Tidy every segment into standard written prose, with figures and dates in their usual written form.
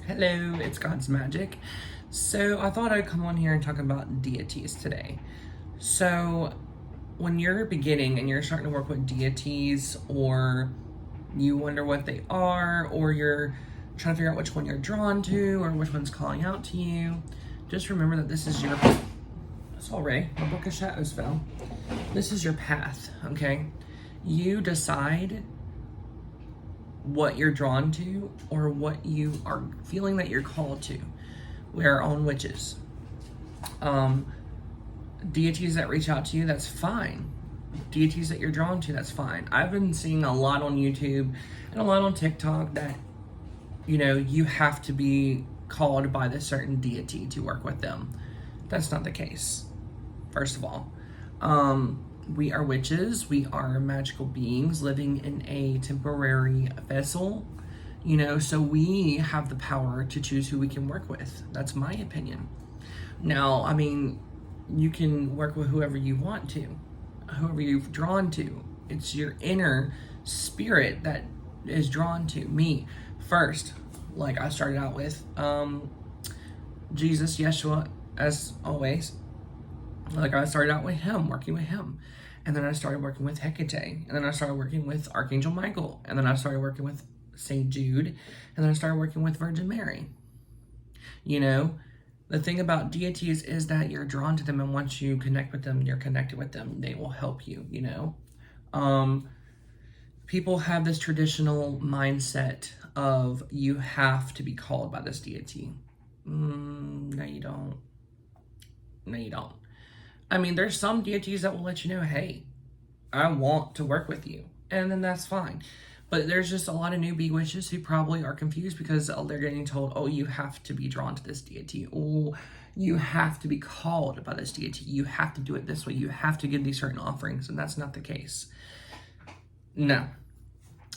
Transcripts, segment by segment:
Hello, it's God's Magic. So I thought I'd come on here and talk about deities today. So when you're beginning and you're starting to work with deities, or you wonder what they are, or you're trying to figure out which one you're drawn to or which one's calling out to you, just remember that this is your, sorry, my book of shadows fell. This is your path, okay? You decide what you're drawn to or what you are feeling that you're called to. We are on witches. Deities that reach out to you, that's fine. Deities that you're drawn to, that's fine. I've been seeing a lot on YouTube and a lot on TikTok that, you have to be called by this certain deity to work with them. That's not the case, first of all. We are witches. We are magical beings living in a temporary vessel, so we have the power to choose who we can work with. That's my opinion. Now, you can work with whoever you want to, whoever you've drawn to. It's your inner spirit that is drawn to me first. Like I started out with Jesus, Yeshua, as always. Like I started out with him, working with him. And then I started working with Hecate. And then I started working with Archangel Michael. And then I started working with St. Jude. And then I started working with Virgin Mary. The thing about deities is that you're drawn to them, and once you connect with them, you're connected with them. They will help you, People have this traditional mindset of you have to be called by this deity. No, you don't. No, you don't. There's some deities that will let you know, hey, I want to work with you. And then that's fine. But there's just a lot of newbie witches who probably are confused because they're getting told, oh, you have to be drawn to this deity. Oh, you have to be called by this deity. You have to do it this way. You have to give these certain offerings. And that's not the case. No.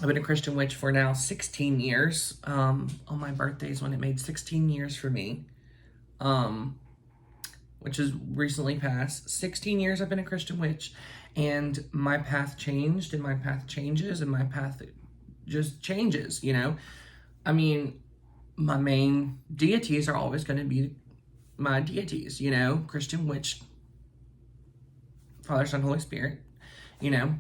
I've been a Christian witch for now 16 years. On my birthday is when it made 16 years for me. Which is recently passed. 16 years I've been a Christian witch, and my path changed, and my path changes, and my path just changes, my main deities are always going to be my deities, Christian witch, Father, Son, Holy Spirit, There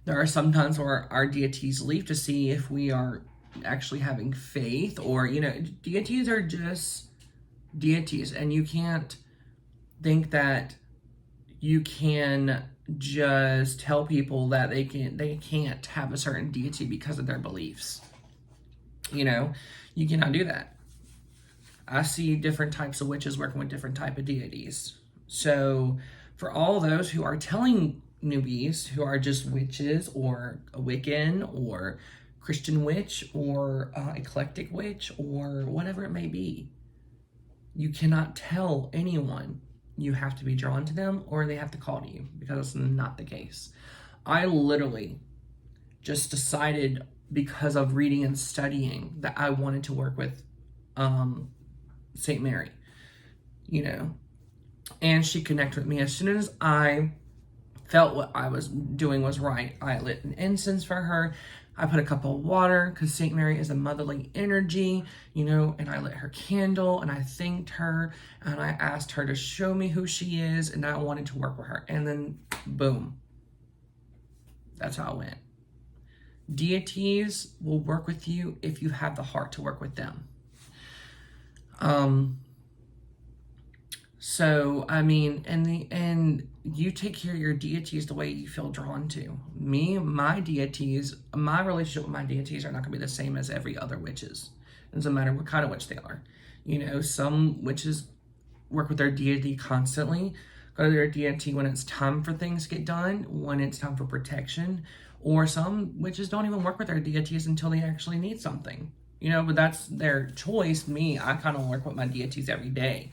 are some times where our deities leave to see if we are actually having faith, or, deities are just deities, and you can't think that you can just tell people that they can't have a certain deity because of their beliefs. You cannot do that. I see different types of witches working with different type of deities. So for all those who are telling newbies who are just witches, or a Wiccan, or Christian witch, or eclectic witch, or whatever it may be, you cannot tell anyone you have to be drawn to them or they have to call to you, because it's not the case. I literally just decided, because of reading and studying, that I wanted to work with St. Mary, and she connected with me. As soon as I felt what I was doing was right, I lit an incense for her. I put a cup of water, because St. Mary is a motherly energy, and I lit her candle, and I thanked her, and I asked her to show me who she is, and I wanted to work with her. And then, boom. That's how it went. Deities will work with you if you have the heart to work with them. So, in the end, you take care of your deities the way you feel drawn to. Me, my deities, my relationship with my deities are not going to be the same as every other witch's. It doesn't matter what kind of witch they are. Some witches work with their deity constantly, go to their deity when it's time for things to get done, when it's time for protection, or some witches don't even work with their deities until they actually need something. But that's their choice. Me, I kind of work with my deities every day.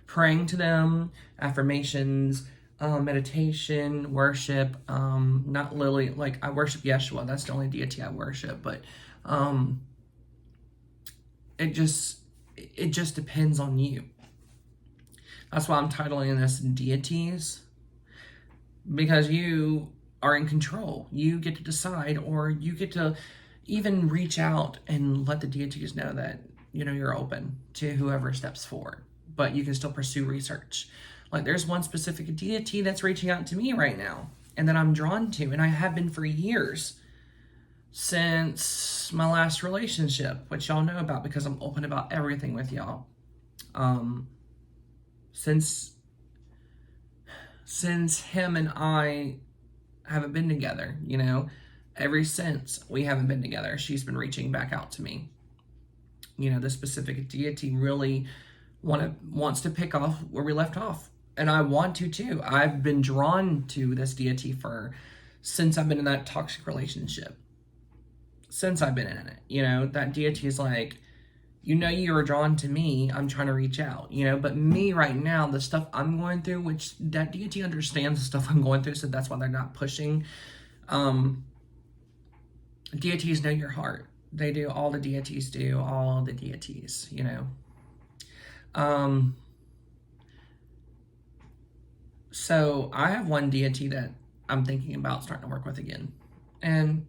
Praying to them, affirmations, meditation, worship, not literally, like I worship Yeshua, that's the only deity I worship, but it just depends on you. That's why I'm titling this Deities, because you are in control. You get to decide, or you get to even reach out and let the deities know that you're open to whoever steps forward, but you can still pursue research. Like there's one specific deity that's reaching out to me right now and that I'm drawn to, and I have been for years since my last relationship, which y'all know about because I'm open about everything with y'all. Since him and I haven't been together, ever since we haven't been together, she's been reaching back out to me. This specific deity really wants to pick off where we left off. And I want to too. I've been drawn to this deity since I've been in that toxic relationship. Since I've been in it, that deity is like, you were drawn to me, I'm trying to reach out, but me right now, the stuff I'm going through, which that deity understands the stuff I'm going through, so that's why they're not pushing. Deities know your heart. They do. All the deities do. All the deities, So I have one deity that I'm thinking about starting to work with again. And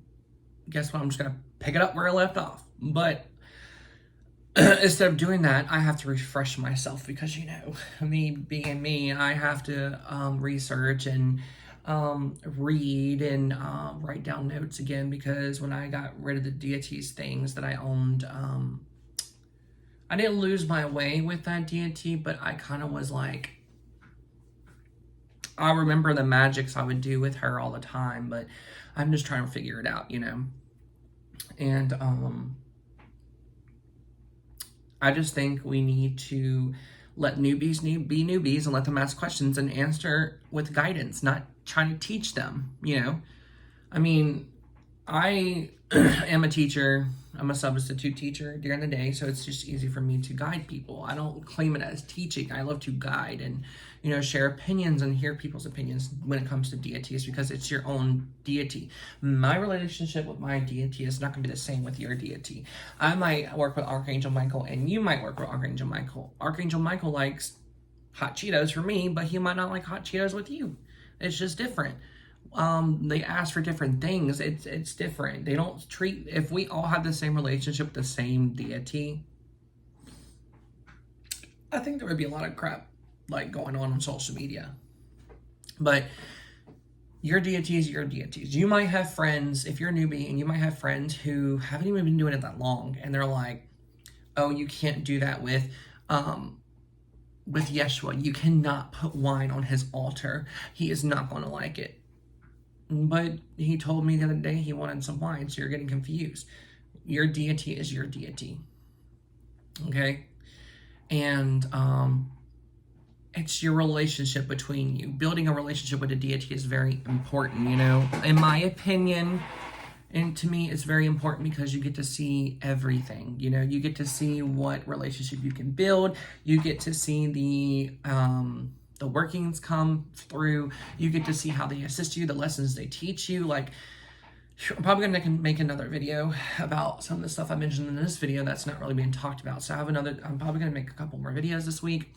guess what? I'm just going to pick it up where I left off. But instead of doing that, I have to refresh myself because, me being me, I have to research and read and write down notes again, because when I got rid of the deities things that I owned, I didn't lose my way with that deity, but I kind of was like, I remember the magics I would do with her all the time, but I'm just trying to figure it out, and I just think we need to let newbies be newbies and let them ask questions and answer with guidance, not trying to teach them, I mean, I am a teacher. I'm a substitute teacher during the day, so it's just easy for me to guide people. I don't claim it as teaching. I love to guide and, share opinions and hear people's opinions when it comes to deities, because it's your own deity. My relationship with my deity is not going to be the same with your deity. I might work with Archangel Michael, and you might work with Archangel Michael. Archangel Michael likes hot Cheetos for me, but he might not like hot Cheetos with you. It's just different. They ask for different things. It's different. They don't treat, if we all have the same relationship with the same deity, I think there would be a lot of crap like going on social media. But your deities, your deities. You might have friends, if you're a newbie, and you might have friends who haven't even been doing it that long, and they're like, oh, you can't do that with Yeshua. You cannot put wine on his altar. He is not going to like it. But he told me the other day he wanted some wine, so you're getting confused. Your deity is your deity. Okay? And it's your relationship between you. Building a relationship with a deity is very important, In my opinion, and to me, it's very important because you get to see everything. You get to see what relationship you can build. You get to see the workings come through. You get to see how they assist you, the lessons they teach you. Like, I'm probably going to make another video about some of the stuff I mentioned in this video that's not really being talked about. So I'm probably going to make a couple more videos this week.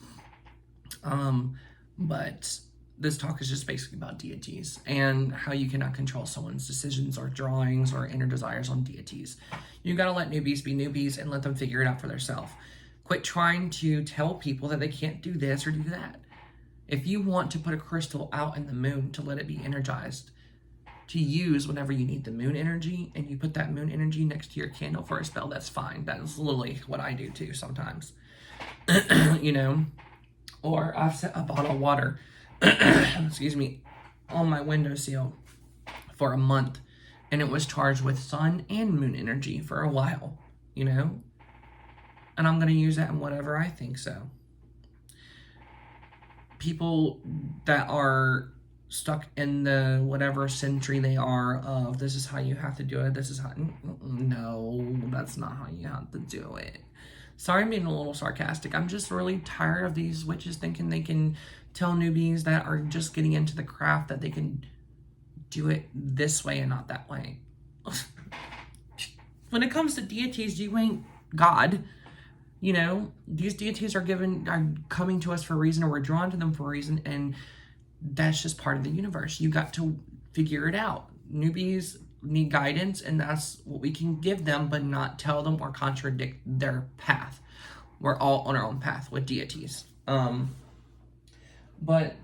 But this talk is just basically about deities and how you cannot control someone's decisions or drawings or inner desires on deities. You got to let newbies be newbies and let them figure it out for themselves. Quit trying to tell people that they can't do this or do that. If you want to put a crystal out in the moon to let it be energized, to use whenever you need the moon energy, and you put that moon energy next to your candle for a spell, that's fine. That is literally what I do too sometimes. Or I've set a bottle of water, excuse me, on my windowsill for a month, and it was charged with sun and moon energy for a while, and I'm going to use that in whatever I think so. People that are stuck in the whatever century they are of, this is how you have to do it, this is how, no, that's not how you have to do it. Sorry, I'm being a little sarcastic. I'm just really tired of these witches thinking they can tell newbies that are just getting into the craft that they can do it this way and not that way. When it comes to deities, you ain't God. These deities are coming to us for a reason, or we're drawn to them for a reason, and that's just part of the universe. You got to figure it out. Newbies, need guidance, and that's what we can give them, but not tell them or contradict their path. We're all on our own path with deities. But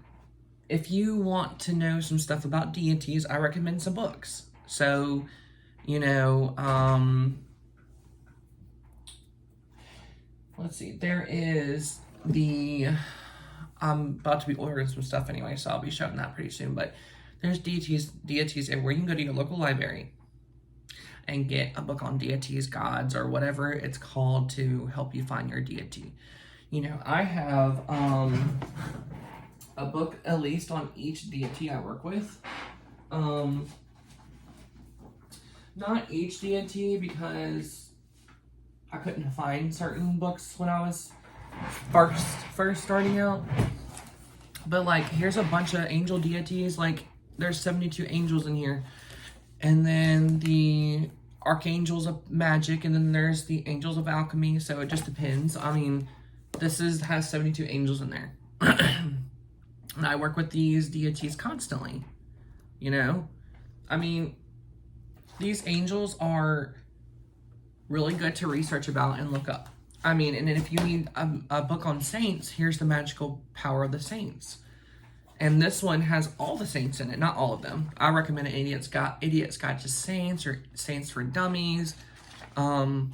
if you want to know some stuff about deities, I recommend some books. So, you know, let's see, there is I'm about to be ordering some stuff anyway, so I'll be showing that pretty soon, but there's DEITIES-E1 where you can go to your local library and get a book on deities, gods, or whatever it's called to help you find your deity. You know, I have a book at least on each deity I work with. Not each deity, because I couldn't find certain books when I was first starting out. But like, here's a bunch of angel deities. Like, there's 72 angels in here. And then the archangels of magic, and then there's the angels of alchemy. So it just depends. I mean, this has 72 angels in there. And I work with these deities constantly, you know? I mean, these angels are really good to research about and look up. I mean, and if you need a book on saints, here's the magical power of the saints. And this one has all the saints in it, not all of them. I recommend Idiot's Guide to Saints, or Saints for Dummies. But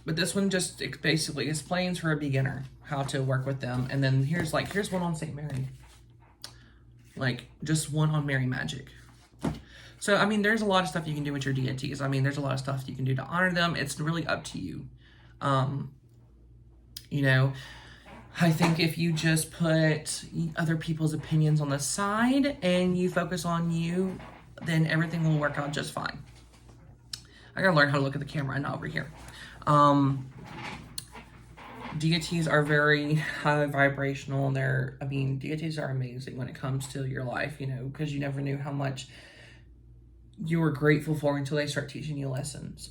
this one just basically explains for a beginner how to work with them. And then here's one on St. Mary. Like, just one on Mary Magic. So, I mean, there's a lot of stuff you can do with your deities. I mean, there's a lot of stuff you can do to honor them. It's really up to you. You know, I think if you just put other people's opinions on the side and you focus on you, then everything will work out just fine. I gotta learn how to look at the camera and not over here. Deities are very high vibrational. Deities are amazing when it comes to your life, you know, because you never knew how much you were grateful for until they start teaching you lessons.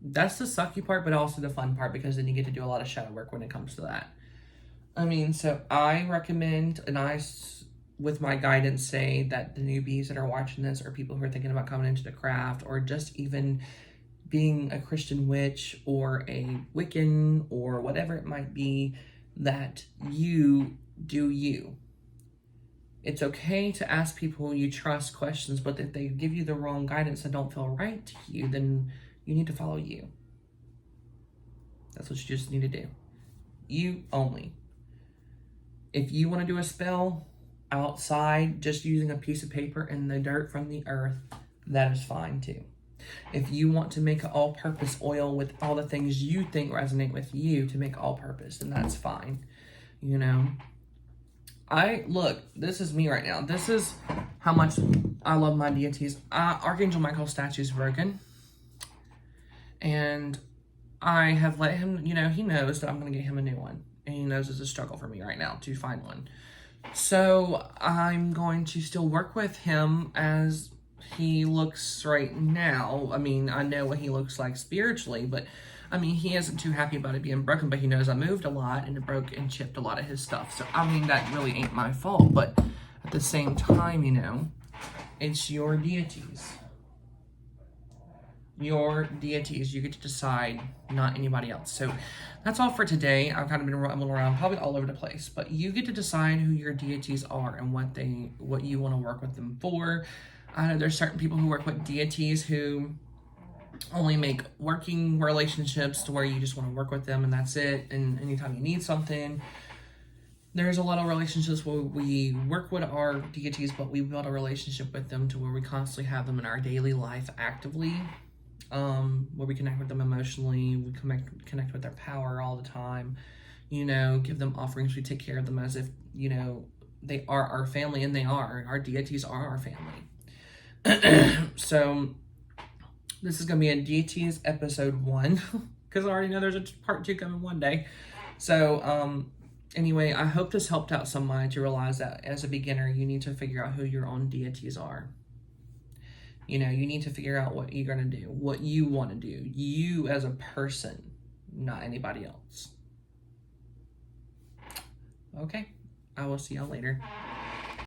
That's the sucky part, but also the fun part, because then you get to do a lot of shadow work when it comes to that. I mean, so I recommend, and with my guidance, say that the newbies that are watching this, or people who are thinking about coming into the craft, or just even being a Christian witch or a Wiccan or whatever it might be, that you do you. It's okay to ask people you trust questions, but if they give you the wrong guidance and don't feel right to you, then you need to follow you. That's what you just need to do. You only. If you want to do a spell outside just using a piece of paper and the dirt from the earth, that is fine too. If you want to make an all-purpose oil with all the things you think resonate with you to make all-purpose, then that's fine. You know? Look, this is me right now. This is how much I love my deities. Archangel Michael's statue is broken. And I have let him, you know, he knows that I'm going to get him a new one. And he knows it's a struggle for me right now to find one. So I'm going to still work with him as he looks right now. I mean, I know what he looks like spiritually, but I mean, he isn't too happy about it being broken, but he knows I moved a lot and it broke and chipped a lot of his stuff. So, I mean, that really ain't my fault, but at the same time, you know, it's your deities. Your deities, you get to decide, not anybody else. So that's all for today. I've kind of been rumbling around, probably all over the place, but you get to decide who your deities are and what you want to work with them for. I know there's certain people who work with deities who only make working relationships to where you just want to work with them and that's it. And anytime you need something, there's a lot of relationships where we work with our deities, but we build a relationship with them to where we constantly have them in our daily life actively. Where we connect with them emotionally, we connect with their power all the time, you know, give them offerings, we take care of them as if, you know, they are our family, and they are. Our deities are our family. So, this is going to be a Deities episode 1, because I already know there's a part 2 coming one day. So, anyway, I hope this helped out somebody to realize that as a beginner, you need to figure out who your own deities are. You know, you need to figure out what you're going to do, what you want to do. You as a person, not anybody else. Okay, I will see y'all later.